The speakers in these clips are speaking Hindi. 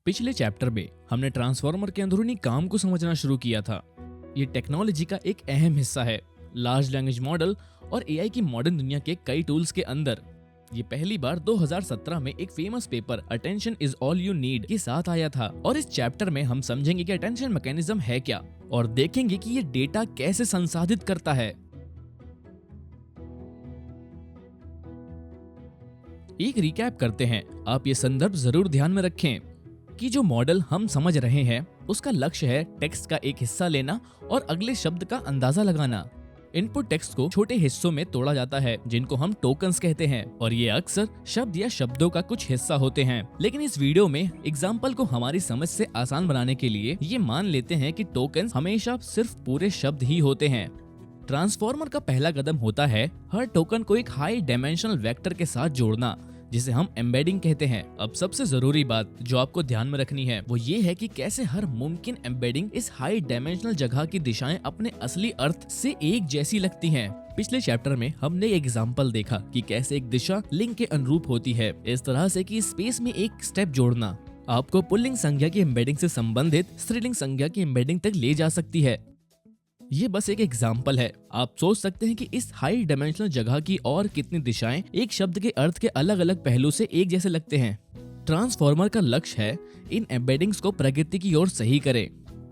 पिछले चैप्टर में हमने ट्रांसफॉर्मर के अंदरूनी काम को समझना शुरू किया था। ये टेक्नोलॉजी का एक अहम हिस्सा है। लार्ज लैंग्वेज मॉडल और एआई की मॉडर्न दुनिया के कई टूल्स के अंदर ये पहली बार 2017 में एक famous paper attention is all you need के साथ आया था। और इस चैप्टर में हम समझेंगे कि अटेंशन मैकेनिज्म है क्या और देखेंगे कि ये डेटा कैसे संसाधित करता है। एक रिकैप करते हैं। आप ये संदर्भ जरूर ध्यान में रखें कि जो मॉडल हम समझ रहे हैं उसका लक्ष्य है टेक्स्ट का एक हिस्सा लेना और अगले शब्द का अंदाजा लगाना। इनपुट टेक्स्ट को छोटे हिस्सों में तोड़ा जाता है जिनको हम टोकन्स कहते हैं और ये अक्सर शब्द या शब्दों का कुछ हिस्सा होते हैं। लेकिन इस वीडियो में एग्जाम्पल को हमारी समझ से आसान बनाने के लिए ये मान लेते हैं कि टोकन्स हमेशा सिर्फ पूरे शब्द ही होते हैं। ट्रांसफॉर्मर का पहला कदम होता है हर टोकन को एक हाई डायमेंशनल वेक्टर के साथ जोड़ना, जिसे हम एम्बेडिंग कहते हैं। अब सबसे जरूरी बात जो आपको ध्यान में रखनी है वो ये है कि कैसे हर मुमकिन एम्बेडिंग इस हाई डायमेंशनल जगह की दिशाएं अपने असली अर्थ से एक जैसी लगती हैं। पिछले चैप्टर में हमने एक एग्जांपल देखा कि कैसे एक दिशा लिंक के अनुरूप होती है, इस तरह से कि स्पेस में एक स्टेप जोड़ना आपको पुल्लिंग संज्ञा की एम्बेडिंग से संबंधित स्त्रीलिंग संज्ञा की एम्बेडिंग तक ले जा सकती है। ये बस एक एग्जाम्पल है। आप सोच सकते हैं कि इस हाई डायमेंशनल जगह की और कितनी दिशाएं एक शब्द के अर्थ के अलग अलग पहलू से एक जैसे लगते हैं। ट्रांसफॉर्मर का लक्ष्य है इन एम्बेडिंग्स को प्रकृति की ओर सही करे,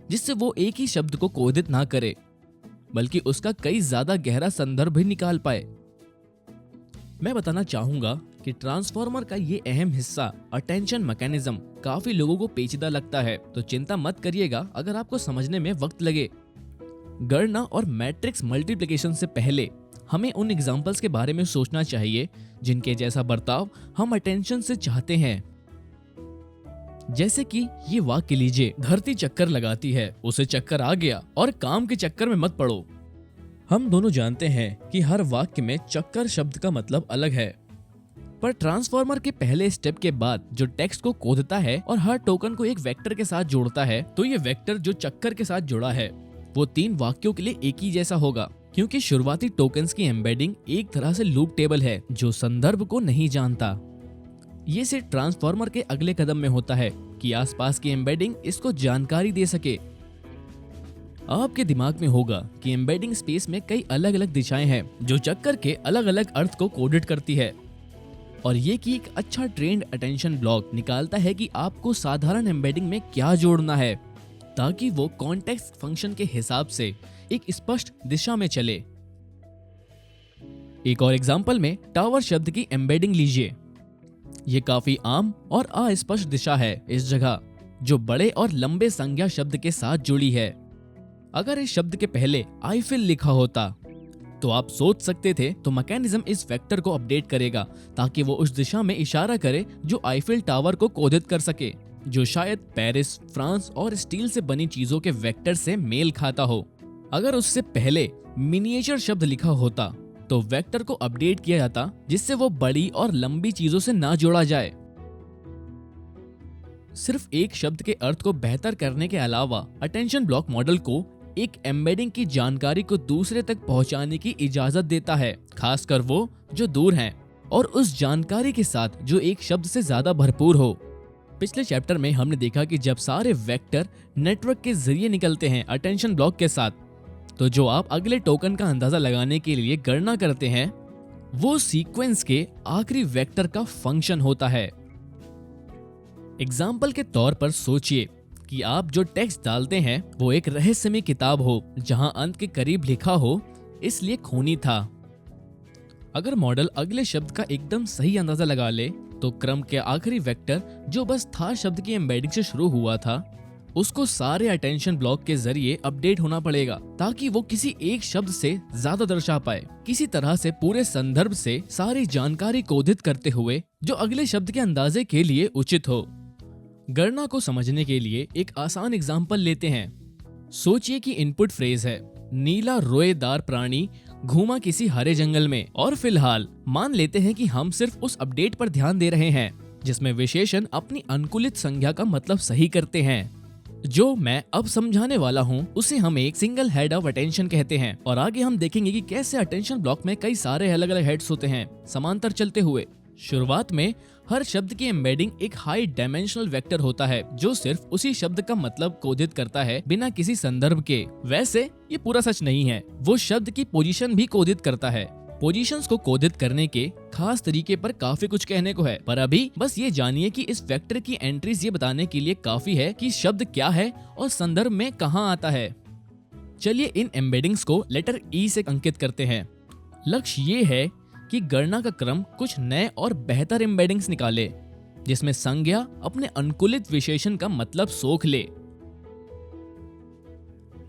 जिससे वो एक ही शब्द को कोडित ना करे बल्कि उसका कई ज्यादा गहरा संदर्भ भी निकाल पाए। मैं बताना चाहूंगा कि ट्रांसफॉर्मर का ये अहम हिस्सा अटेंशन मैकेनिज्म काफी लोगों को पेचीदा लगता है, तो चिंता मत करिएगा अगर आपको समझने में वक्त लगे। गणना और मैट्रिक्स मल्टीप्लिकेशन से पहले हमें उन एग्जाम्पल्स के बारे में सोचना चाहिए जिनके जैसा बर्ताव हम अटेंशन से चाहते हैं। जैसे कि ये वाक्य लीजिए, धरती चक्कर लगाती है, उसे चक्कर आ गया और काम के चक्कर में मत पड़ो। हम दोनों जानते हैं कि हर वाक्य में चक्कर शब्द का मतलब अलग है, पर ट्रांसफॉर्मर के पहले स्टेप के बाद जो टेक्स्ट को कोदता है और हर टोकन को एक वेक्टर के साथ जोड़ता है, तो ये वेक्टर जो चक्कर के साथ जुड़ा है वो 3 वाक्यों के लिए एक ही जैसा होगा, क्योंकि शुरुआती टोकन्स की एम्बेडिंग एक तरह से लूप टेबल है जो संदर्भ को नहीं जानता। ये सिर्फ ट्रांसफॉर्मर के अगले कदम में होता है कि आसपास की एम्बेडिंग इसको जानकारी दे सके। आपके दिमाग में होगा कि एम्बेडिंग स्पेस में कई अलग अलग दिशाएं हैं जो चक्कर के अलग अलग अर्थ को कोडेड करती है, और ये कि एक अच्छा ट्रेंड अटेंशन ब्लॉक निकालता है कि आपको साधारण एम्बेडिंग में क्या जोड़ना है ताकि वो कॉन्टेक्स्ट फंक्शन के हिसाब से एक स्पष्ट दिशा में चले। एक और एग्जांपल में टावर शब्द की एम्बेडिंग लीजिए। ये काफी आम और अस्पष्ट दिशा है इस जगह जो बड़े और लंबे संज्ञा शब्द के साथ जुड़ी है। अगर इस शब्द के पहले आईफिल लिखा होता तो आप सोच सकते थे तो मैकेनिज्म इस वेक्टर को अपडेट करेगा ताकि वो उस दिशा में इशारा करे जो आईफिल टावर को कोडित कर सके, जो शायद पेरिस, फ्रांस और स्टील से बनी चीजों के वेक्टर से मेल खाता हो। अगर उससे पहले मिनिएचर शब्द लिखा होता तो वेक्टर को अपडेट किया जाता जिससे वो बड़ी और लंबी चीजों से ना जोड़ा जाए। सिर्फ एक शब्द के अर्थ को बेहतर करने के अलावा अटेंशन ब्लॉक मॉडल को एक एम्बेडिंग की जानकारी को दूसरे तक पहुंचाने की इजाजत देता है, खासकर वो जो दूर हैं, और उस जानकारी के साथ जो एक शब्द से ज्यादा भरपूर हो। पिछले चैप्टर में हमने देखा कि जब सारे वेक्टर नेटवर्क के जरिए निकलते हैं अटेंशन ब्लॉक के साथ, तो जो आप अगले टोकन का अंदाजा लगाने के लिए गणना करते हैं वो सीक्वेंस के आखिरी वेक्टर का फंक्शन होता है। एग्जाम्पल के तौर पर सोचिए कि आप जो टेक्स्ट डालते हैं वो एक रहस्यमय किताब हो जहां अंत के करीब लिखा हो इसलिए खूनी था। अगर मॉडल अगले शब्द का एकदम सही अंदाजा लगा ले तो क्रम के आखिरी वेक्टर जो बस था शब्द की एम्बेडिंग से शुरू हुआ था उसको सारे अटेंशन ब्लॉक के जरिए अपडेट होना पड़ेगा ताकि वो किसी एक शब्द से ज्यादा दर्शा पाए, किसी तरह से पूरे संदर्भ से सारी जानकारी कोडित करते हुए जो अगले शब्द के अंदाजे के लिए उचित हो। गणना को समझने के लिए एक आसान एग्जाम्पल लेते हैं। सोचिए कि इनपुट फ्रेज है नीला रोएदार प्राणी घूमा किसी हरे जंगल में, और फिलहाल मान लेते हैं कि हम सिर्फ उस अपडेट पर ध्यान दे रहे हैं जिसमें विशेषण अपनी अनुकूलित संज्ञा का मतलब सही करते हैं। जो मैं अब समझाने वाला हूँ उसे हम एक सिंगल हेड ऑफ अटेंशन कहते हैं, और आगे हम देखेंगे कि कैसे अटेंशन ब्लॉक में कई सारे अलग अलग हेड्स होते हैं समांतर चलते हुए। शुरुआत में हर शब्द की एम्बेडिंग एक हाई डायमेंशनल वेक्टर होता है जो सिर्फ उसी शब्द का मतलब कोडित करता है बिना किसी संदर्भ के। वैसे ये पूरा सच नहीं है, वो शब्द की पोजीशन भी कोडित करता है। पोजीशंस को कोडित करने के खास तरीके पर काफी कुछ कहने को है, पर अभी बस ये जानिए कि इस वेक्टर की एंट्रीज ये बताने के लिए काफी है कि शब्द क्या है और संदर्भ में कहाँ आता है। चलिए इन एम्बेडिंग्स को लेटर ई से अंकित करते हैं। लक्ष्य ये है कि गणना का क्रम कुछ नए और बेहतर एम्बेडिंग्स निकाले जिसमें संज्ञा अपने अनुकूलित विशेषण का मतलब सोख ले।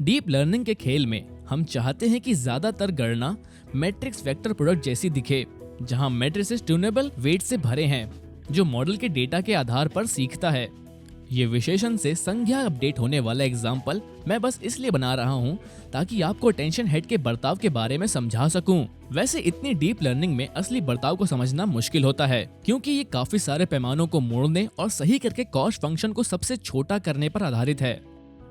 डीप लर्निंग के खेल में हम चाहते हैं कि ज्यादातर गणना मैट्रिक्स वेक्टर प्रोडक्ट जैसी दिखे, जहां मैट्रिसेस ट्यूनेबल वेट से भरे हैं जो मॉडल के डेटा के आधार पर सीखता है। ये विशेषण से संज्ञा अपडेट होने वाला एग्जाम्पल मैं बस इसलिए बना रहा हूँ ताकि आपको अटेंशन हेड के बर्ताव के बारे में समझा सकूं। वैसे इतनी डीप लर्निंग में असली बर्ताव को समझना मुश्किल होता है क्योंकि ये काफी सारे पैमानों को मोड़ने और सही करके कॉस्ट फंक्शन को सबसे छोटा करने पर आधारित है।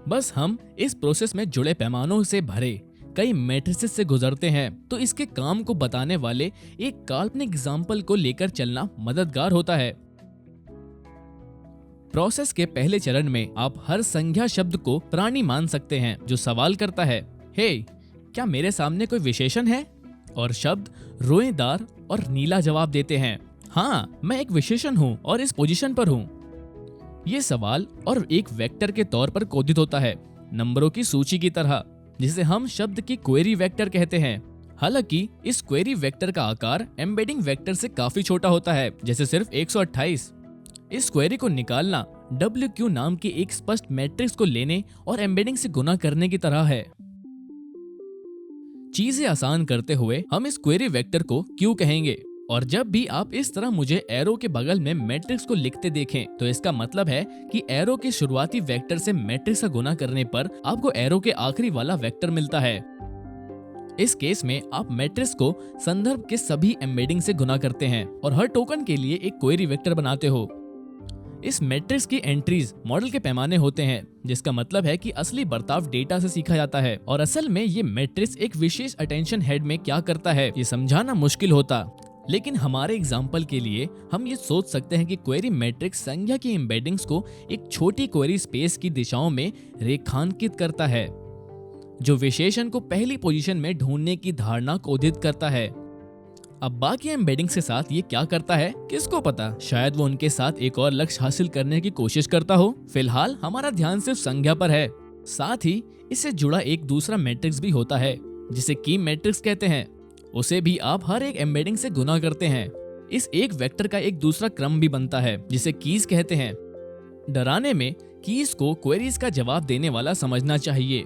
बस हम इस प्रोसेस में जुड़े पैमानों से भरे कई मैट्रिसेस से गुजरते हैं, तो इसके काम को बताने वाले एक काल्पनिक एग्जाम्पल को लेकर चलना मददगार होता है। प्रोसेस के पहले चरण में आप हर संज्ञा शब्द को प्राणी मान सकते हैं जो सवाल करता है, हे क्या मेरे सामने कोई विशेषण है? और शब्द रोएदार और नीला जवाब देते हैं, हाँ मैं एक विशेषण हूँ और इस पोजीशन पर हूँ। ये सवाल और एक वेक्टर के तौर पर कोडित होता है, नंबरों की सूची की तरह, जिसे हम शब्द की क्वेरी वेक्टर कहते हैं। हालांकि इस क्वेरी वेक्टर का आकार एम्बेडिंग वेक्टर से काफी छोटा होता है, जैसे सिर्फ 128। इस क्वेरी को निकालना WQ नाम के एक स्पष्ट मैट्रिक्स को लेने और एम्बेडिंग से गुना करने की तरह है। चीजें आसान करते हुए हम इस क्वेरी वेक्टर को Q कहेंगे, और जब भी आप इस तरह मुझे एरो के बगल में मैट्रिक्स को लिखते देखें तो इसका मतलब है कि एरो के शुरुआती वेक्टर से मैट्रिक्स का गुना करने पर आपको एरो के आखिरी वाला वेक्टर मिलता है। इस केस में आप मैट्रिक्स को संदर्भ के सभी एम्बेडिंग से गुना करते हैं और हर टोकन के लिए एक क्वेरी वेक्टर बनाते हो। इस मैट्रिक्स की एंट्रीज मॉडल के पैमाने होते हैं, जिसका मतलब है कि असली बर्ताव डेटा से सीखा जाता है, और असल में ये मैट्रिक्स एक विशेष अटेंशन हेड में क्या करता है ये समझाना मुश्किल होता। लेकिन हमारे एग्जाम्पल के लिए हम ये सोच सकते हैं कि क्वेरी मैट्रिक्स संज्ञा की एम्बेडिंग्स को एक छोटी क्वेरी स्पेस की दिशाओं में रेखांकित करता है, जो विशेषण को पहली पोजीशन में ढूंढने की धारणा को उदित करता है। अब बाकी एम्बेडिंग्स के साथ ये क्या करता है किसको पता, शायद वो उनके साथ एक और लक्ष्य हासिल करने की कोशिश करता हो। फिलहाल हमारा ध्यान सिर्फ संज्ञा पर है। साथ ही इससे जुड़ा एक दूसरा मैट्रिक्स भी होता है जिसे की मैट्रिक्स कहते हैं। उसे भी आप हर एक एम्बेडिंग से गुना करते हैं। इस एक वेक्टर का एक दूसरा क्रम भी बनता है जिसे कीज कहते हैं। डराने में कीज को क्वेरीज का जवाब देने वाला समझना चाहिए।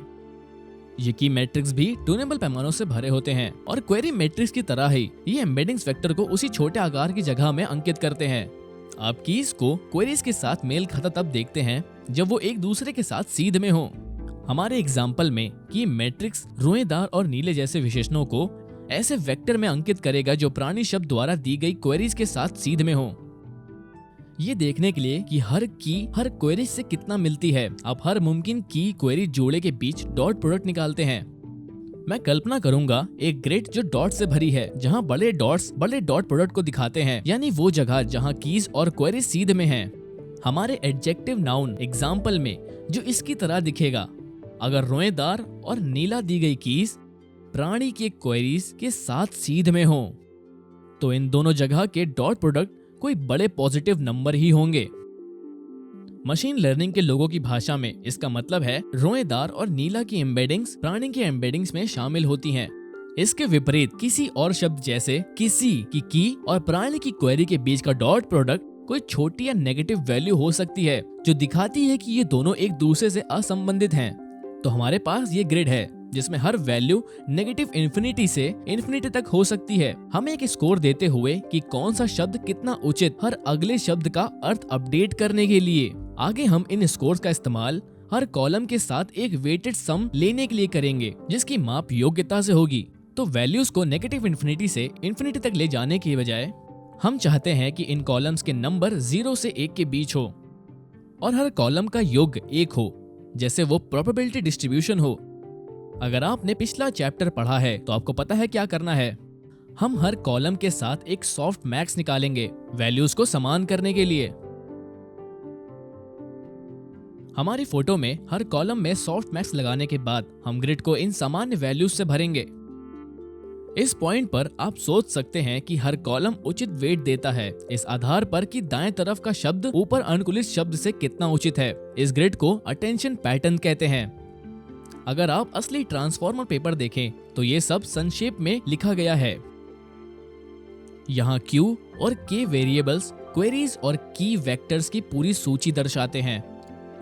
ये की मैट्रिक्स भी ट्यूनेबल पैमानों से भरे होते हैं और क्वेरी मैट्रिक्स की तरह ही ये एम्बेडिंग्स वेक्टर को उसी छोटे आकार की जगह में अंकित करते हैं। आप कीज को क्वेरीज के साथ मेल खाता तब देखते हैं जब वो एक दूसरे के साथ सीध में हो। हमारे एग्जाम्पल में की मैट्रिक्स रोएदार और नीले जैसे विशेषणों को ऐसे वेक्टर में अंकित करेगा जो प्राणी शब्द द्वारा दी गई क्वेरीज के साथ सीध में हो। ये देखने के लिए कि हर की हर क्वेरी से कितना मिलती है, आप हर मुमकिन की क्वेरी जोड़े के बीच डॉट प्रोडक्ट निकालते हैं। मैं कल्पना करूंगा एक ग्रिड जो डॉट से भरी है, जहां बड़े डॉट्स बड़े डॉट प्रोडक्ट को दिखाते हैं, यानी वो जगह जहां कीज और क्वेरी सीध में हैं। हमारे एडजेक्टिव नाउन एग्जाम्पल में जो इसकी तरह दिखेगा, अगर रोएदार और नीला दी गई कीज प्राणी के क्वेरीज के साथ सीध में हो तो इन दोनों जगह के डॉट प्रोडक्ट कोई बड़े पॉजिटिव नंबर ही होंगे। मशीन लर्निंग के लोगों की भाषा में इसका मतलब है रोएदार और नीला की एम्बेडिंग्स प्राणी के एम्बेडिंग्स में शामिल होती हैं। इसके विपरीत किसी और शब्द जैसे किसी की और प्राणी की क्वेरी के बीच का डॉट प्रोडक्ट कोई छोटी या नेगेटिव वैल्यू हो सकती है जो दिखाती है कि ये दोनों एक दूसरे से असंबंधित हैं। तो हमारे पास ये ग्रिड है जिसमें हर वैल्यू नेगेटिव इन्फिनिटी से इन्फिनिटी तक हो सकती है। हमें एक स्कोर देते हुए कि कौन सा शब्द कितना उचित हर अगले शब्द का अर्थ अपडेट करने के लिए। आगे हम इन स्कोर्स का इस्तेमाल हर कॉलम के साथ एक वेटेड सम लेने के लिए करेंगे जिसकी माप योग्यता से होगी। तो वैल्यूज को नेगेटिव इन्फिनिटी से इन्फिनिटी तक ले जाने की बजाय हम चाहते हैं कि इन कॉलम्स के नंबर 0 से 1 के बीच हो और हर कॉलम का योग 1 हो, जैसे वो प्रोबेबिलिटी डिस्ट्रीब्यूशन हो। अगर आपने पिछला चैप्टर पढ़ा है तो आपको पता है क्या करना है। हम हर कॉलम के साथ एक सॉफ्ट मैक्स निकालेंगे वैल्यूज को समान करने के लिए। हमारी फोटो में हर कॉलम में सॉफ्ट मैक्स लगाने के बाद हम ग्रिड को इन सामान्य वैल्यूज से भरेंगे। इस पॉइंट पर आप सोच सकते हैं कि हर कॉलम उचित वेट देता है इस आधार पर कि दाएं तरफ का शब्द ऊपर अनुकूलित शब्द से कितना उचित है। इस ग्रिड को अटेंशन पैटर्न कहते हैं। अगर आप असली ट्रांसफॉर्मर पेपर देखें तो ये सब संक्षेप में लिखा गया है। यहाँ Q और K वेरिएबल्स क्वेरीज और की वेक्टर्स की पूरी सूची दर्शाते हैं।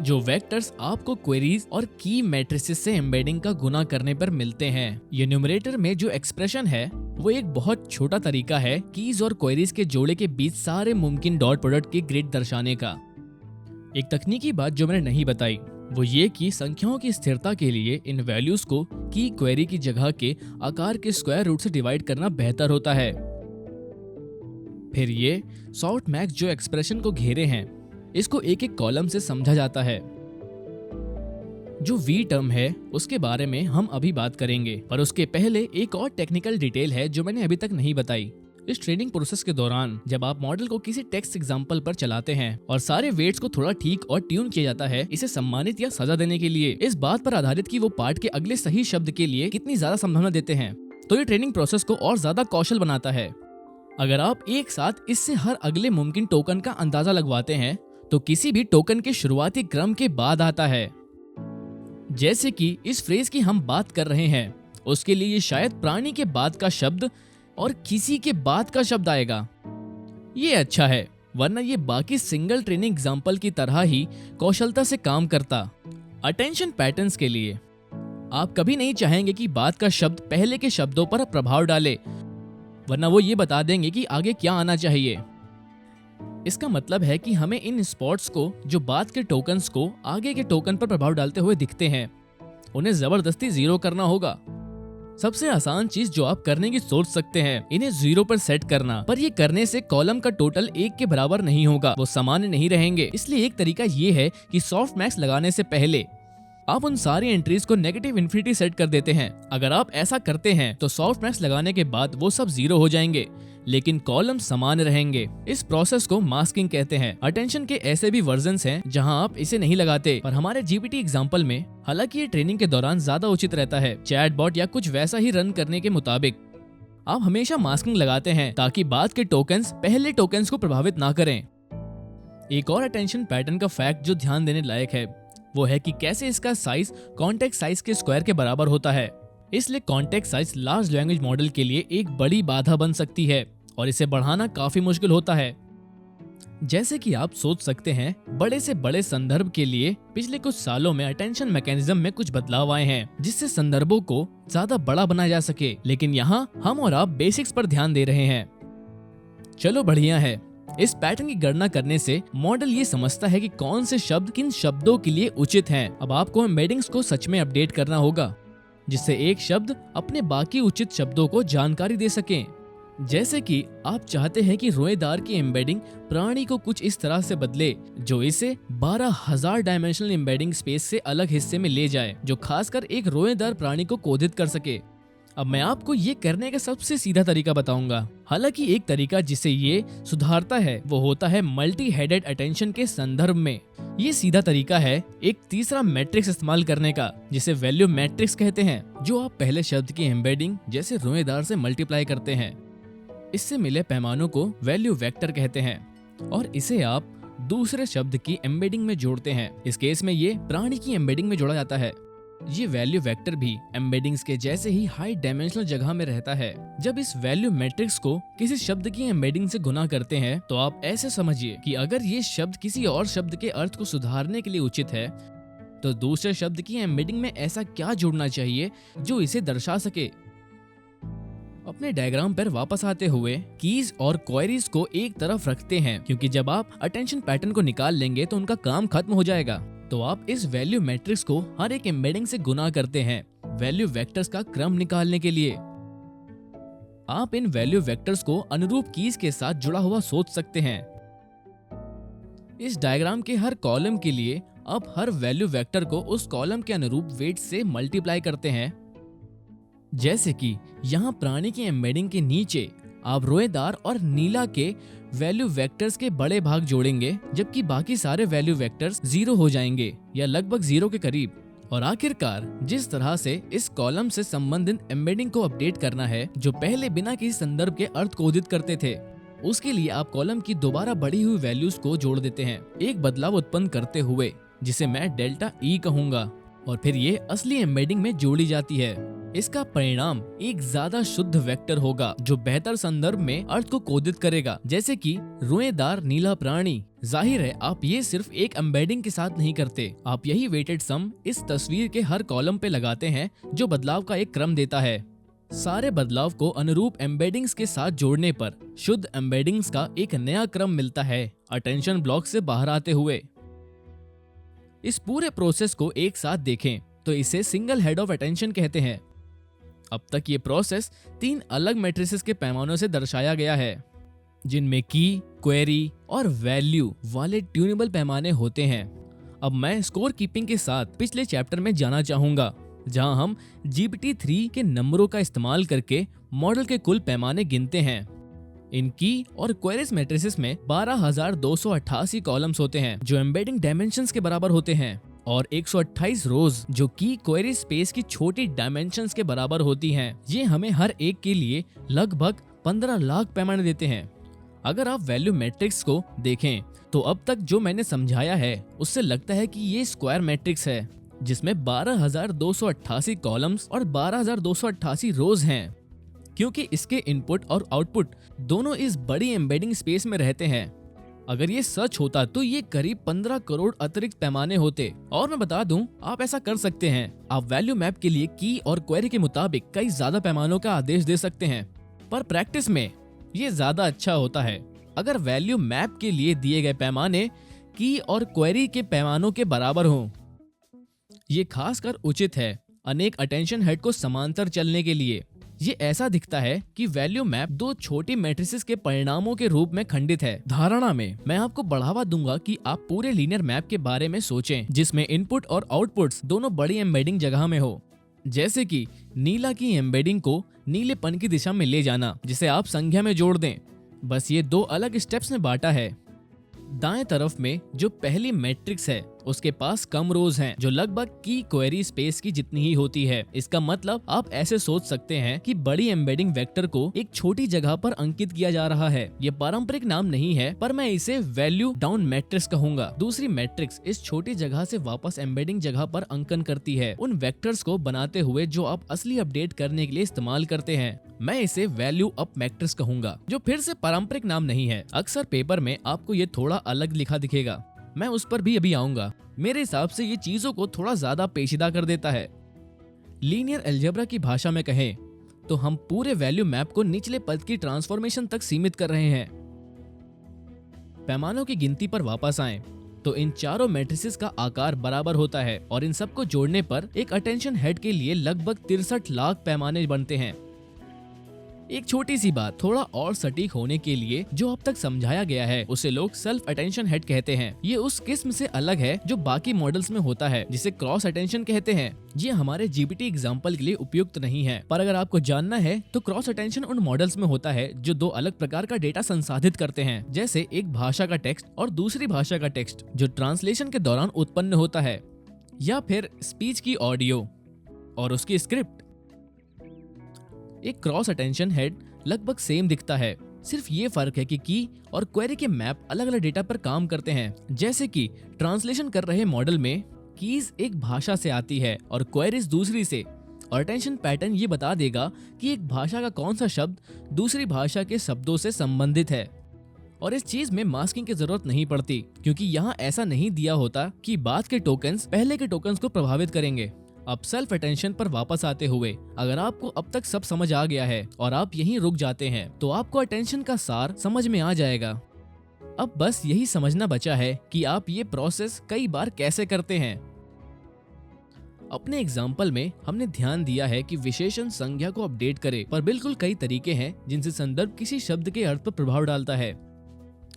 जो वेक्टर्स आपको क्वेरीज और की मैट्रिसेस से एम्बेडिंग का गुना करने पर मिलते हैं। ये न्यूमरेटर में जो एक्सप्रेशन है वो एक बहुत छोटा तरीका है कीज और क्वेरीज के जोड़े के बीच सारे मुमकिन डॉट प्रोडक्ट की ग्रिड दर्शाने का। एक तकनीकी बात जो मैंने नहीं बताई वो ये कि संख्याओं की स्थिरता के लिए इन वैल्यूज को की क्वेरी की जगह के आकार के स्क्वायर रूट से डिवाइड करना बेहतर होता है। फिर ये सॉफ्ट मैक्स जो एक्सप्रेशन को घेरे हैं इसको एक एक कॉलम से समझा जाता है। जो वी टर्म है उसके बारे में हम अभी बात करेंगे, पर उसके पहले एक और टेक्निकल डिटेल है जो मैंने अभी तक नहीं बताई। इस ट्रेनिंग प्रोसेस के दौरान जब आप मॉडल को किसी टेक्स्ट एग्जांपल पर चलाते हैं और सारे वेट्स को थोड़ा ठीक और ट्यून किया जाता है इसे सम्मानित या सजा देने के लिए, इस बात पर आधारित कि वो पार्ट के अगले सही शब्द के लिए कितनी ज्यादा संभावना देते हैं, तो ये ट्रेनिंग प्रोसेस को और ज्यादा कौशल बनाता है। अगर आप एक साथ इससे हर अगले मुमकिन टोकन का अंदाजा लगवाते हैं तो किसी भी टोकन के शुरुआती क्रम के बाद आता है। जैसे कि इस फ्रेज की हम बात कर रहे हैं उसके लिए ये शायद प्राणी के बाद का शब्द और किसी के बाद का शब्द आएगा। ये अच्छा है, वरना ये बाकी सिंगल ट्रेनिंग एग्जांपल की तरह ही कौशलता से काम करता। अटेंशन पैटर्न्स के लिए आप कभी नहीं चाहेंगे कि बाद का शब्द पहले के शब्दों पर प्रभाव डाले, वरना वो ये बता देंगे कि आगे क्या आना चाहिए। इसका मतलब है कि हमें इन स्पॉट्स को जो बाद के टोकन्स को आगे के टोकन पर प्रभाव डालते हुए दिखते हैं उन्हें जबरदस्ती जीरो करना होगा। सबसे आसान चीज जो आप करने की सोच सकते हैं इन्हें 0 पर सेट करना, पर ये करने से कॉलम का टोटल 1 के बराबर नहीं होगा, वो सामान्य नहीं रहेंगे। इसलिए एक तरीका ये है कि सॉफ्ट मैक्स लगाने से पहले आप उन सारी एंट्रीज को नेगेटिव इन्फिनिटी सेट कर देते हैं। अगर आप ऐसा करते हैं तो सॉफ्ट मैक्स लगाने के बाद वो सब 0 हो जाएंगे लेकिन कॉलम समान रहेंगे। इस प्रोसेस को मास्किंग कहते हैं। अटेंशन के ऐसे भी वर्जन्स हैं जहां आप इसे नहीं लगाते, पर हमारे जीपीटी एग्जांपल में हालांकि ये ट्रेनिंग के दौरान ज्यादा उचित रहता है। चैटबॉट या कुछ वैसा ही रन करने के मुताबिक आप हमेशा मास्किंग लगाते हैं ताकि बाद के टोकन्स पहले टोकन्स को प्रभावित ना करें। एक और अटेंशन पैटर्न का फैक्ट जो ध्यान देने लायक है वो है कि कैसे इसका साइज कॉन्टेक्स्ट साइज के स्क्वायर के बराबर होता है। इसलिए context size large language model के लिए एक बड़ी बाधा बन सकती है और इसे बढ़ाना काफी मुश्किल होता है। जैसे कि आप सोच सकते हैं बड़े से बड़े संदर्भ के लिए पिछले कुछ सालों में अटेंशन मैकेनिज्म में कुछ बदलाव आए हैं जिससे संदर्भों को ज्यादा बड़ा बनाया जा सके, लेकिन यहाँ हम और आप बेसिक्स पर ध्यान दे रहे हैं। चलो बढ़िया है। इस पैटर्न की गणना करने से मॉडल ये समझता है कि कौन से शब्द किन शब्दों के लिए उचित हैं। अब आपको एम्बेडिंग्स को सच में अपडेट करना होगा जिससे एक शब्द अपने बाकी उचित शब्दों को जानकारी दे सके। जैसे कि आप चाहते हैं कि रोएदार की एम्बेडिंग प्राणी को कुछ इस तरह से बदले जो इसे 12,000 डायमेंशनल एम्बेडिंग स्पेस से अलग हिस्से में ले जाए, जो खासकर एक रोएदार प्राणी को कोडित कर सके। अब मैं आपको ये करने का सबसे सीधा तरीका बताऊंगा। हालांकि एक तरीका जिसे ये सुधारता है वो होता है मल्टी हेडेड अटेंशन के संदर्भ में। ये सीधा तरीका है एक तीसरा मैट्रिक्स इस्तेमाल करने का जिसे वैल्यू मैट्रिक्स कहते हैं, जो आप पहले शब्द की एम्बेडिंग जैसे रोएदार से मल्टीप्लाई करते हैं। इससे मिले पैमानों को वैल्यू वेक्टर कहते हैं और इसे आप दूसरे शब्द की एम्बेडिंग में जोड़ते हैं। इस केस में ये प्राणी की एम्बेडिंग में जोड़ा जाता है। ये वैल्यू वेक्टर भी एम्बेडिंग्स के जैसे ही हाई डायमेंशनल जगह में रहता है। जब इस वैल्यू मैट्रिक्स को किसी शब्द की एम्बेडिंग से गुना करते हैं तो आप ऐसे समझिए कि अगर ये शब्द किसी और शब्द के अर्थ को सुधारने के लिए उचित है तो दूसरे शब्द की एम्बेडिंग में ऐसा क्या जोड़ना चाहिए जो इसे दर्शा सके। अपने डायग्राम पर वापस आते हुए कीज और क्वेरीज को एक तरफ रखते हैं क्योंकि जब आप अटेंशन पैटर्न को निकाल लेंगे तो उनका काम खत्म हो जाएगा। तो आप इस वैल्यू मैट्रिक्स को हर एक एम्बेडिंग से गुना करते हैं वैल्यू वेक्टर्स का क्रम निकालने के लिए। आप इन वैल्यू वेक्टर्स को अनुरूप कीज के साथ जुड़ा हुआ सोच सकते हैं। इस डायग्राम के हर कॉलम के लिए आप हर वैल्यू वेक्टर को उस कॉलम के अनुरूप वेट से मल्टीप्लाई करते हैं जैसे कि यहाँ प्राणी की एम्बेडिंग के नीचे आप रोएदार और नीला के वैल्यू वेक्टर्स के बड़े भाग जोड़ेंगे, जबकि बाकी सारे वैल्यू वेक्टर्स 0 हो जाएंगे या लगभग 0 के करीब। और आखिरकार जिस तरह से इस कॉलम से संबंधित एम्बेडिंग को अपडेट करना है, जो पहले बिना किसी संदर्भ के अर्थ कोडित करते थे, उसके लिए आप कॉलम की दोबारा बढ़ी हुई वैल्यूज को जोड़ देते हैं, एक बदलाव उत्पन्न करते हुए, जिसे मैं डेल्टा ई कहूंगा, और फिर ये असली एम्बेडिंग में जोड़ी जाती है। इसका परिणाम एक ज्यादा शुद्ध वेक्टर होगा जो बेहतर संदर्भ में अर्थ को कोडित करेगा, जैसे कि रोएदार नीला प्राणी। जाहिर है आप ये सिर्फ एक एम्बेडिंग के साथ नहीं करते, आप यही वेटेड सम इस तस्वीर के हर कॉलम पे लगाते हैं, जो बदलाव का एक क्रम देता है। सारे बदलाव को अनुरूप एम्बेडिंग्स के साथ जोड़ने पर शुद्ध एम्बेडिंग्स का एक नया क्रम मिलता है, अटेंशन ब्लॉक से बाहर आते हुए। इस पूरे प्रोसेस को एक साथ देखें तो इसे सिंगल हेड ऑफ अटेंशन कहते हैं। अब तक ये प्रोसेस 3 अलग मैट्रिसेस के पैमानों से दर्शाया गया है, जिनमें की, क्वेरी और वैल्यू वाले ट्यूनेबल पैमाने होते हैं। अब मैं स्कोर कीपिंग के साथ पिछले चैप्टर में जाना चाहूंगा, जहां हम GPT-3 के नंबरों का इस्तेमाल करके मॉडल के कुल पैमाने गिनते हैं। इन की और क्वेरीज मैट्रिसेस में 12,288 कॉलम्स होते हैं, जो एम्बेडिंग डायमेंशंस के बराबर होते हैं, और 128 रोज जो की क्वेरी स्पेस की छोटी डायमेंशंस के बराबर होती हैं। ये हमें हर एक के लिए लगभग 15 लाख पैमाने देते हैं। अगर आप वैल्यू मैट्रिक्स को देखें तो अब तक जो मैंने समझाया है उससे लगता है कि ये स्क्वायर मैट्रिक्स है, जिसमें 12,288 कॉलम्स और 12,288 रोज हैं, क्योंकि इसके इनपुट और आउटपुट दोनों इस बड़ी एम्बेडिंग स्पेस में रहते हैं। अगर ये सच होता तो ये करीब 15 करोड़ अतिरिक्त पैमाने होते। और मैं बता दूं, आप ऐसा कर सकते हैं। आप वैल्यू मैप के लिए की और क्वेरी के मुताबिक कई ज्यादा पैमानों का आदेश दे सकते हैं, पर प्रैक्टिस में ये ज्यादा अच्छा होता है अगर वैल्यू मैप के लिए दिए गए पैमाने की और क्वेरी के पैमानों के बराबर हों। ये खासकर उचित है अनेक अटेंशन हेड को समांतर चलने के लिए। ये ऐसा दिखता है कि वैल्यू मैप 2 छोटी मैट्रिसेस के परिणामों के रूप में खंडित है। धारणा में मैं आपको बढ़ावा दूंगा कि आप पूरे लीनियर मैप के बारे में सोचें, जिसमें इनपुट और आउटपुट्स दोनों बड़ी एम्बेडिंग जगह में हो, जैसे कि नीला की एम्बेडिंग को नीलेपन की दिशा में ले जाना, जिसे आप संख्या में जोड़ दें। बस ये 2 अलग स्टेप्स में बांटा है। दाएं तरफ में जो पहली मैट्रिक्स है उसके पास कम रोज हैं, जो लगभग की क्वेरी स्पेस की जितनी ही होती है। इसका मतलब आप ऐसे सोच सकते हैं कि बड़ी एम्बेडिंग वेक्टर को एक छोटी जगह पर अंकित किया जा रहा है। ये पारंपरिक नाम नहीं है, पर मैं इसे वैल्यू डाउन मैट्रिक्स कहूंगा। दूसरी मैट्रिक्स इस छोटी जगह से वापस एम्बेडिंग जगह पर अंकन करती है, उन वेक्टर्स को बनाते हुए जो आप असली अपडेट करने के लिए इस्तेमाल करते हैं। मैं इसे वैल्यू अप मैट्रिक्स कहूंगा, जो फिर से पारंपरिक नाम नहीं है। अक्सर पेपर में आपको ये थोड़ा अलग लिखा दिखेगा, मैं उस पर भी अभी आऊंगा। मेरे हिसाब से ये चीजों को थोड़ा ज्यादा पेचीदा कर देता है। लीनियर अलजेब्रा की भाषा में कहें तो हम पूरे वैल्यू मैप को निचले पद की ट्रांसफॉर्मेशन तक सीमित कर रहे हैं। पैमानों की गिनती पर वापस आएं तो इन चारों मैट्रिसेस का आकार बराबर होता है, और इन सबको जोड़ने पर एक अटेंशन हेड के लिए लगभग 63 लाख पैमाने बनते हैं। एक छोटी सी बात थोड़ा और सटीक होने के लिए, जो अब तक समझाया गया है उसे लोग सेल्फ अटेंशन हेड कहते हैं। ये उस किस्म से अलग है जो बाकी मॉडल्स में होता है, जिसे क्रॉस अटेंशन कहते हैं। ये हमारे जीपीटी एग्जाम्पल के लिए उपयुक्त नहीं है, पर अगर आपको जानना है तो क्रॉस अटेंशन उन मॉडल्स में होता है जो 2 अलग प्रकार का डेटा संसाधित करते हैं, जैसे एक भाषा का टेक्स्ट और दूसरी भाषा का टेक्स्ट जो ट्रांसलेशन के दौरान उत्पन्न होता है, या फिर स्पीच की ऑडियो और उसकी स्क्रिप्ट। एक क्रॉस अटेंशन हेड लगभग सेम दिखता है, सिर्फ ये फर्क है कि की और क्वेरी के मैप अलग अलग डेटा पर काम करते हैं। जैसे कि ट्रांसलेशन कर रहे मॉडल में कीज एक भाषा से आती है और क्वेरीज दूसरी से, और अटेंशन पैटर्न ये बता देगा कि एक भाषा का कौन सा शब्द दूसरी भाषा के शब्दों से संबंधित है। और इस चीज में मास्किंग की जरूरत नहीं पड़ती, क्योंकि यहाँ ऐसा नहीं दिया होता कि बाद के टोकन्स पहले के टोकन्स को प्रभावित करेंगे। अब सेल्फ अटेंशन पर वापस आते हुए, अगर आपको अब तक सब समझ आ गया है और आप यहीं रुक जाते हैं तो आपको अटेंशन का सार समझ में आ जाएगा। अब बस यही समझना बचा है कि आप ये प्रोसेस कई बार कैसे करते हैं। अपने एग्जाम्पल में हमने ध्यान दिया है कि विशेषण संज्ञा को अपडेट करे, पर बिल्कुल कई तरीके हैं जिनसे संदर्भ किसी शब्द के अर्थ पर प्रभाव डालता है।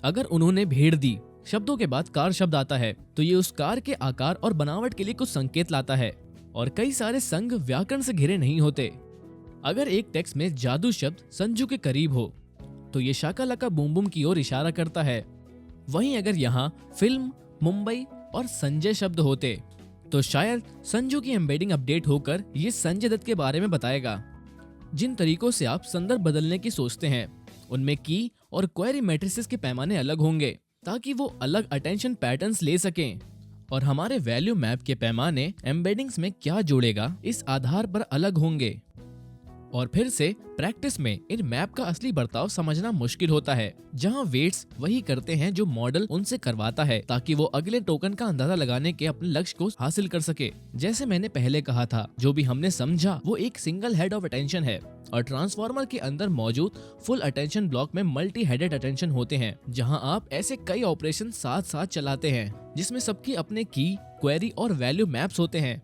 अगर उन्होंने भेड़ दी शब्दों के बाद कार शब्द आता है तो ये उस कार के आकार और बनावट के लिए कुछ संकेत लाता है, और कई सारे संघ व्याकरण से घिरे नहीं होते। अगर एक टेक्स्ट में जादू शब्द संजू के करीब हो तो ये शाकालाका बूम बूम की ओर इशारा करता है। वहीं अगर यहाँ फिल्म, मुंबई और संजय शब्द होते तो शायद संजू की एम्बेडिंग अपडेट होकर ये संजय दत्त के बारे में बताएगा। जिन तरीकों से आप संदर्भ बदलने की सोचते हैं उनमें की और क्वेरी मैट्रिसेस के पैमाने अलग होंगे ताकि वो अलग अटेंशन पैटर्न्स ले सकें। और हमारे वैल्यू मैप के पैमाने एम्बेडिंग्स में क्या जोड़ेगा इस आधार पर अलग होंगे। और फिर से प्रैक्टिस में इन मैप का असली बर्ताव समझना मुश्किल होता है, जहां वेट्स वही करते हैं जो मॉडल उनसे करवाता है ताकि वो अगले टोकन का अंदाजा लगाने के अपने लक्ष्य को हासिल कर सके। जैसे मैंने पहले कहा था, जो भी हमने समझा वो एक सिंगल हेड ऑफ अटेंशन है और ट्रांसफॉर्मर के अंदर मौजूद फुल अटेंशन ब्लॉक में मल्टी हेडेड अटेंशन होते हैं, जहां आप ऐसे कई ऑपरेशन साथ साथ चलाते हैं जिसमें सबकी अपने की, क्वेरी और वैल्यू मैप्स होते हैं।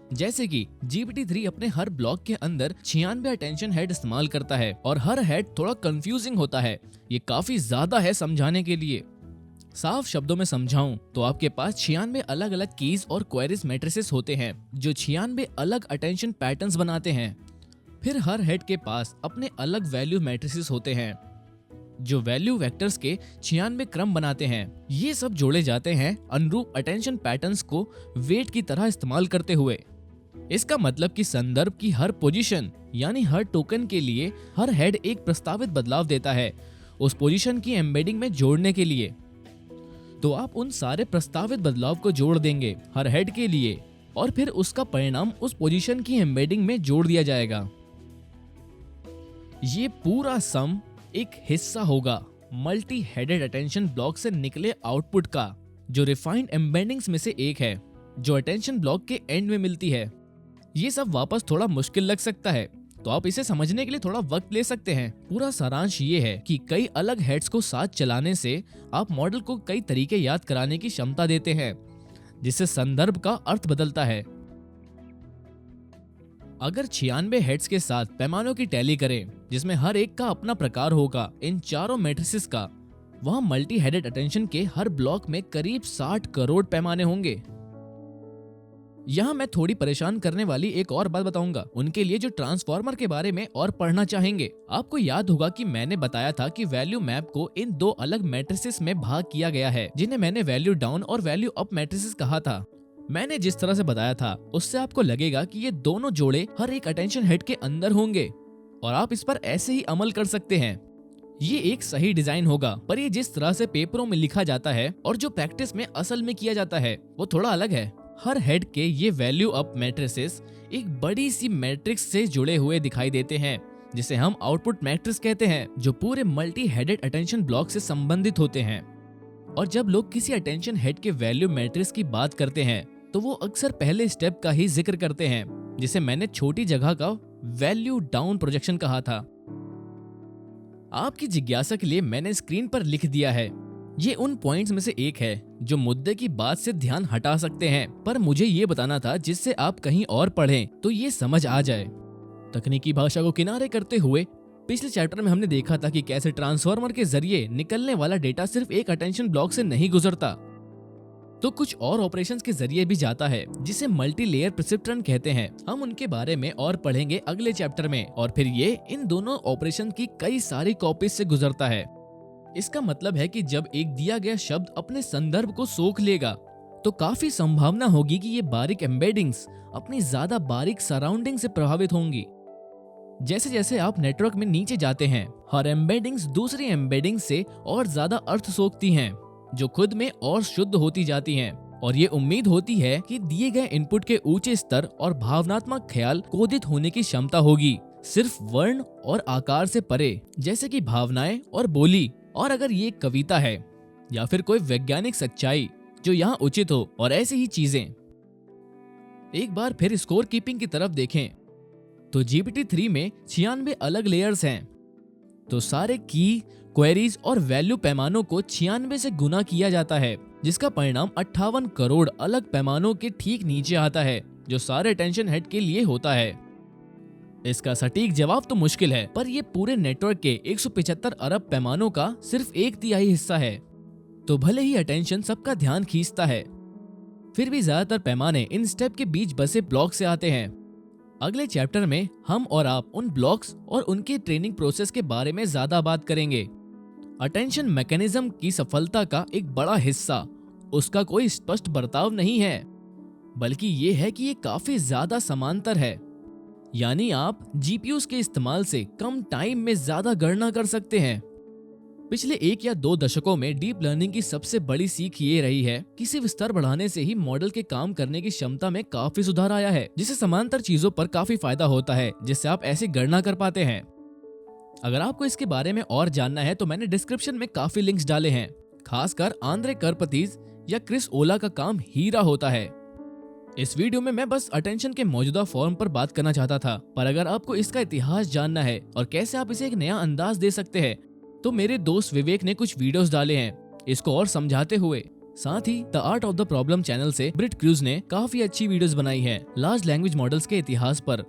जैसे कि GPT-3 अपने हर ब्लॉक के अंदर 96 अटेंशन हेड इस्तेमाल करता है और हर हेड थोड़ा कंफ्यूजिंग होता है। ये काफी ज्यादा है समझाने के लिए। साफ शब्दों में समझाऊं तो आपके पास 96 अलग अलग कीज और क्वेरीज मैट्रिसेस होते हैं जो 96 अलग अटेंशन पैटर्न्स बनाते हैं। फिर हर हेड के पास अपने अलग वैल्यू मैट्रिसेस होते हैं जो वैल्यू वेक्टर्स के 96 क्रम बनाते हैं। ये सब जोड़े जाते हैं अनुरूप अटेंशन पैटर्न्स को वेट की तरह इस्तेमाल करते हुए। इसका मतलब कि संदर्भ की हर पोजीशन यानी हर टोकन के लिए हर हेड एक प्रस्तावित बदलाव देता है उस पोजीशन की एम्बेडिंग में जोड़ने के लिए। तो आप उन सारे प्रस्तावित बदलाव को जोड़ देंगे हर हेड के लिए और फिर उसका परिणाम उस पोजीशन की एम्बेडिंग में जोड़ दिया जाएगा। ये पूरा सम एक हिस्सा होगा मल्टी हेडेड अटेंशन ब्लॉक से निकले आउटपुट का, जो रिफाइंड एम्बेडिंग्स में से एक है जो अटेंशन ब्लॉक के एंड में मिलती है। ये सब वापस थोड़ा मुश्किल लग सकता है, तो आप इसे समझने के लिए थोड़ा वक्त ले सकते हैं। पूरा सारांश ये है कि कई अलग हेड्स को साथ चलाने से आप मॉडल को कई तरीके याद कराने की क्षमता देते हैं, जिससे संदर्भ का अर्थ बदलता है। अगर 96 हेड्स के साथ पैमानों की टैली करें, जिसमें हर एक का अपना प्रकार होगा इन चारों मैट्रिसेस का, वहां मल्टी हेडेड अटेंशन के हर ब्लॉक में करीब 60 करोड़ पैमाने होंगे। यहाँ मैं थोड़ी परेशान करने वाली एक और बात बताऊंगा उनके लिए जो ट्रांसफॉर्मर के बारे में और पढ़ना चाहेंगे। आपको याद होगा कि मैंने बताया था कि वैल्यू मैप को इन दो अलग मैट्रिसेस में भाग किया गया है, जिन्हें मैंने वैल्यू डाउन और वैल्यू अप मैट्रिसेस कहा था। मैंने जिस तरह से बताया था उससे आपको लगेगा कि ये दोनों जोड़े हर एक अटेंशन हेड के अंदर होंगे और आप इस पर ऐसे ही अमल कर सकते हैं। ये एक सही डिजाइन होगा, पर ये जिस तरह से पेपरों में लिखा जाता है और जो प्रैक्टिस में असल में किया जाता है वो थोड़ा अलग है। हर हेड के ये वैल्यू अप मैट्रिसेस एक बड़ी सी मैट्रिक्स से जुड़े हुए दिखाई देते हैं, जिसे हम आउटपुट मैट्रिक्स कहते हैं, जो पूरे मल्टी हेडेड अटेंशन ब्लॉक से संबंधित होते हैं। और जब लोग किसी अटेंशन हेड के वैल्यू मैट्रिक्स की बात करते हैं तो वो अक्सर पहले स्टेप का ही जिक्र करते हैं, जिसे मैंने छोटी जगह का वैल्यू डाउन प्रोजेक्शन कहा था। आपकी जिज्ञासा के लिए मैंने स्क्रीन पर लिख दिया है। ये उन पॉइंट्स में से एक है जो मुद्दे की बात से ध्यान हटा सकते हैं, पर मुझे ये बताना था जिससे आप कहीं और पढ़ें तो ये समझ आ जाए। तकनीकी भाषा को किनारे करते हुए पिछले चैप्टर में हमने देखा था कि कैसे ट्रांसफॉर्मर के जरिए निकलने वाला डेटा सिर्फ एक अटेंशन ब्लॉक से नहीं गुजरता, तो कुछ और ऑपरेशंस के जरिए भी जाता है, जिसे मल्टी लेयर प्रिस्क्रिप्टन कहते हैं। हम उनके बारे में और पढ़ेंगे अगले चैप्टर में। और फिर ये इन दोनों ऑपरेशन की कई सारी कॉपीज से गुजरता है। इसका मतलब है कि जब एक दिया गया शब्द अपने संदर्भ को सोख लेगा तो काफी संभावना होगी कि ये बारीक एम्बेडिंग्स अपनी ज्यादा बारीक सराउंडिंग से प्रभावित होंगी। जैसे जैसे आप नेटवर्क में नीचे जाते हैं, हर एम्बेडिंग्स दूसरी एम्बेडिंग से और ज्यादा अर्थ सोखती हैं, जो खुद में और शुद्ध होती जाती हैं। और ये उम्मीद होती है कि दिए गए इनपुट के ऊंचे स्तर और भावनात्मक ख्याल कोदित होने की क्षमता होगी, सिर्फ वर्ण और आकार से परे, जैसे कि भावनाएं और बोली। और अगर ये कविता है या फिर कोई वैज्ञानिक सच्चाई जो यहाँ उचित हो, और ऐसी ही चीजें। एक बार फिर स्कोर कीपिंग की तरफ देखें तो GPT-3 में 96 अलग लेयर्स हैं, तो सारे की, क्वेरीज और वैल्यू पैमानों को 96 से गुना किया जाता है, जिसका परिणाम 58 करोड़ अलग पैमानों के ठीक नीचे आता है, जो सारे अटेंशन हेड के लिए होता है। इसका सटीक जवाब तो मुश्किल है, पर यह पूरे नेटवर्क के 175 अरब पैमानों का सिर्फ 1/3 हिस्सा है। तो भले ही अटेंशन सबका ध्यान खींचता है, फिर भी ज्यादातर पैमाने इन स्टेप के बीच बसे ब्लॉक से आते हैं। अगले चैप्टर में हम और आप उन ब्लॉक्स और उनके ट्रेनिंग प्रोसेस के बारे में ज्यादा बात करेंगे। अटेंशन मैकेनिज्म की सफलता का एक बड़ा हिस्सा उसका कोई स्पष्ट बर्ताव नहीं है, बल्कि ये है कि ये काफी ज्यादा समांतर है। यानी आप जीपीयूज के इस्तेमाल से कम टाइम में ज्यादा गणना कर सकते हैं। पिछले 1 या 2 दशकों में डीप लर्निंग की सबसे बड़ी सीख ये रही है कि सिर्फ स्तर बढ़ाने से ही मॉडल के काम करने की क्षमता में काफी सुधार आया है, जिससे समांतर चीजों पर काफी फायदा होता है, जिससे आप ऐसी गणना कर पाते हैं। अगर आपको इसके बारे में और जानना है तो मैंने डिस्क्रिप्शन में काफी लिंक्स डाले हैं। खासकर आंद्रे करपतीज या क्रिस ओला का काम हीरा होता है। इस वीडियो में मैं बस अटेंशन के मौजूदा फॉर्म पर बात करना चाहता था, पर अगर आपको इसका इतिहास जानना है और कैसे आप इसे एक नया अंदाज दे सकते हैं तो मेरे दोस्त विवेक ने कुछ वीडियोस डाले हैं इसको और समझाते हुए। साथ ही the art of the problem channel से ब्रिट क्रूज ने काफी अच्छी वीडियोस बनाई है लार्ज लैंग्वेज मॉडल्स के इतिहास पर।